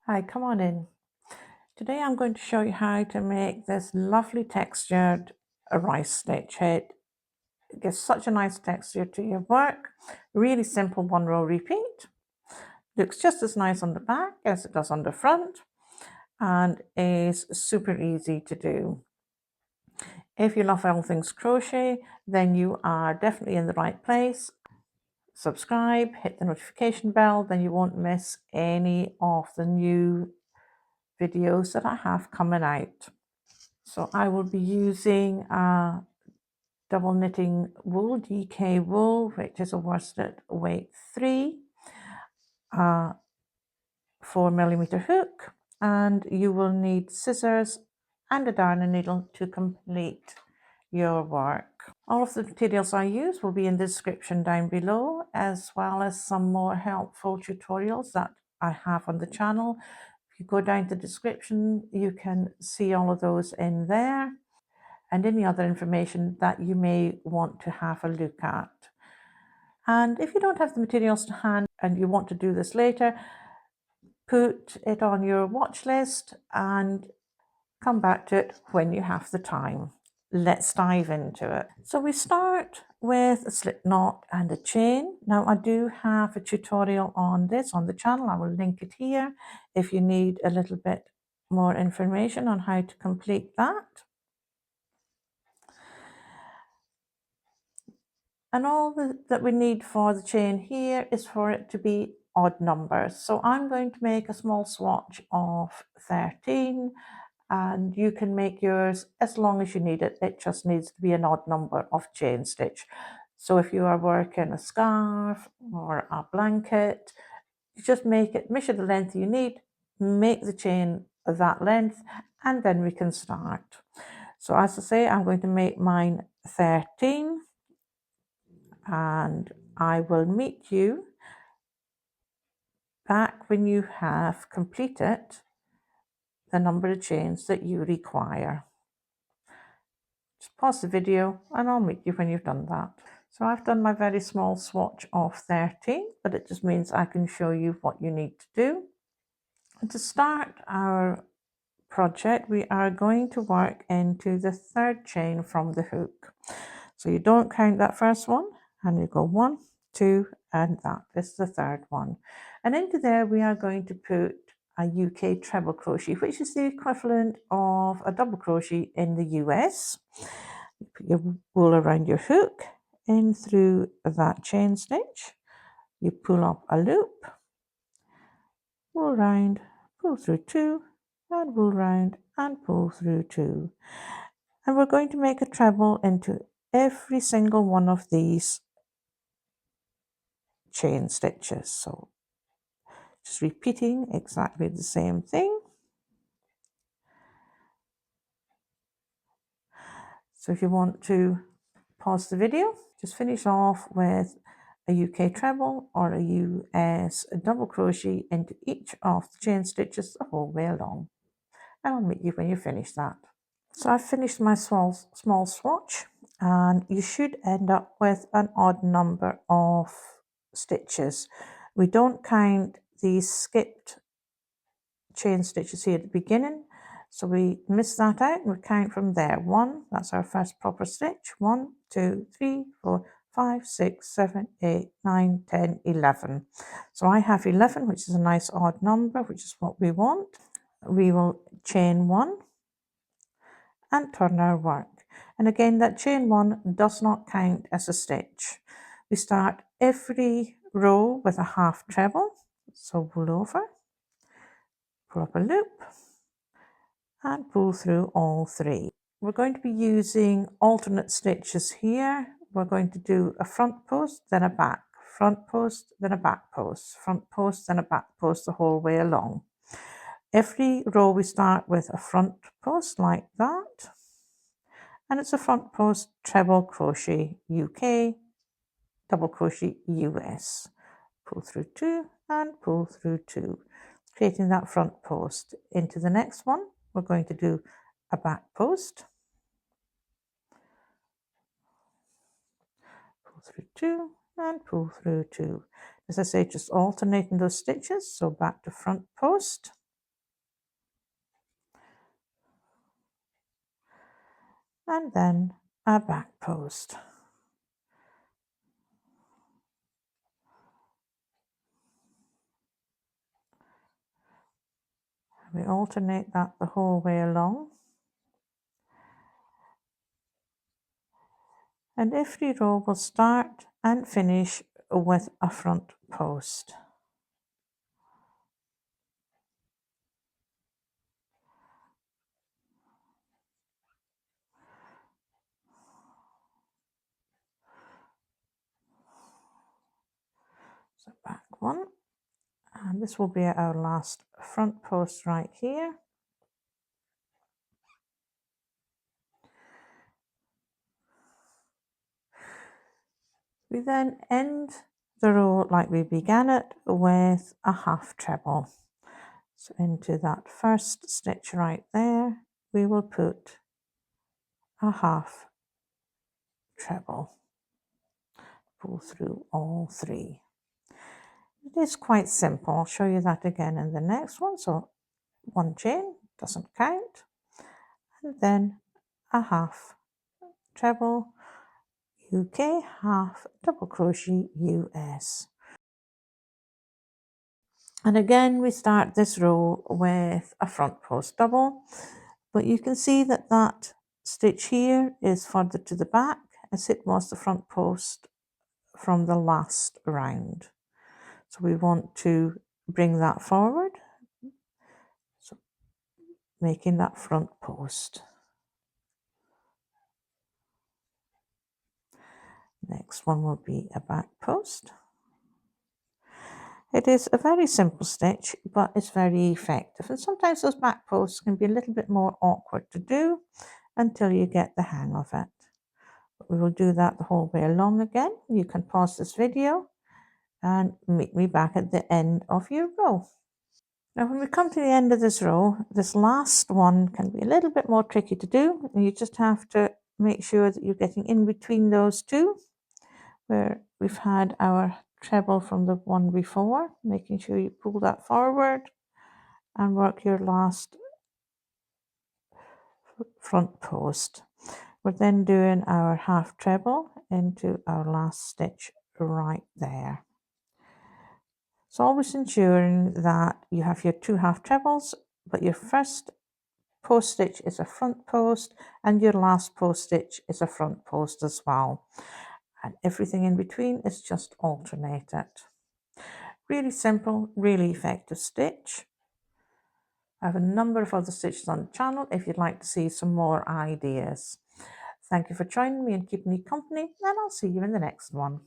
Hi, come on in. Today I'm going to show you how to make this lovely textured rice stitch. It gives such a nice texture to your work. Really simple one row repeat. Looks just as nice on the back as it does on the front and is super easy to do. If you love all things crochet, then you are definitely in the right place. Subscribe, hit the notification bell, then you won't miss any of the new videos that I have coming out. So I will be using double knitting wool, DK wool, which is a worsted weight 3, 4mm hook, and you will need scissors and a darning needle to complete your work. All of the materials I use will be in the description down below, as well as some more helpful tutorials that I have on the channel. If you go down to the description, you can see all of those in there, and any other information that you may want to have a look at. And if you don't have the materials to hand and you want to do this later, put it on your watch list and come back to it when you have the time. Let's dive into it. So we start with a slip knot and a chain. Now I do have a tutorial on this on the channel. I will link it here if you need a little bit more information on how to complete that. And all that we need for the chain here is for it to be odd numbers. So I'm going to make a small swatch of 13, and you can make yours as long as you need it. It just needs to be an odd number of chain stitch. So if you are working a scarf or a blanket, you just make it, measure the length you need, make the chain of that length, and then we can start. So as I say, I'm going to make mine 13. And I will meet you back when you have completed the number of chains that you require. Just pause the video and I'll meet you when you've done that. So I've done my very small swatch of 13, but it just means I can show you what you need to do. And to start our project, we are going to work into the third chain from the hook. So you don't count that first one, and you go 1, 2, and that is the third one. And into there we are going to put a UK treble crochet, which is the equivalent of a double crochet in the US. You put your wool around your hook, in through that chain stitch, you pull up a loop, wool round, pull through 2, and wool round and pull through 2. And we're going to make a treble into every single one of these chain stitches. So just repeating exactly the same thing. So if you want to pause the video, just finish off with a UK treble or a US double crochet into each of the chain stitches the whole way along. And I'll meet you when you finish that. So I've finished my small swatch, and you should end up with an odd number of stitches. We don't count these skipped chain stitches here at the beginning, so we miss that out and we count from there. 1, that's our first proper stitch. 1, 2, 3, 4, 5, 6, 7, 8, 9, 10, 11. So I have 11, which is a nice odd number, which is what we want. We will chain 1 and turn our work. And again, that chain 1 does not count as a stitch. We start every row with a half treble. So wool over, pull up a loop, and pull through all 3. We're going to be using alternate stitches here. We're going to do a front post, then a back, front post, then a back post, front post, then a back post the whole way along. Every row we start with a front post like that, and it's a front post treble crochet UK, double crochet US. Pull through 2 and pull through 2, creating that front post. Into the next one, we're going to do a back post. Pull through 2 and pull through 2. As I say, just alternating those stitches, so back to front post, and then a back post. We alternate that the whole way along. And every row will start and finish with a front post. So back one, and this will be our last front post right here. We then end the row like we began it with a half treble. So into that first stitch right there, we will put a half treble. Pull through all three. It is quite simple. I'll show you that again in the next one. So one chain, doesn't count, and then a half treble, UK, half double crochet US. And again, we start this row with a front post double, but you can see that that stitch here is further to the back as it was the front post from the last round. So we want to bring that forward, so making that front post. Next one will be a back post. It is a very simple stitch, but it's very effective. And sometimes those back posts can be a little bit more awkward to do until you get the hang of it. But we will do that the whole way along again. You can pause this video and meet me back at the end of your row. Now, when we come to the end of this row, this last one can be a little bit more tricky to do. You just have to make sure that you're getting in between those two, where we've had our treble from the one before, making sure you pull that forward and work your last front post. We're then doing our half treble into our last stitch right there. So always ensuring that you have your two half trebles, but your first post stitch is a front post and your last post stitch is a front post as well. And everything in between is just alternated. Really simple, really effective stitch. I have a number of other stitches on the channel if you'd like to see some more ideas. Thank you for joining me and keeping me company, and I'll see you in the next one.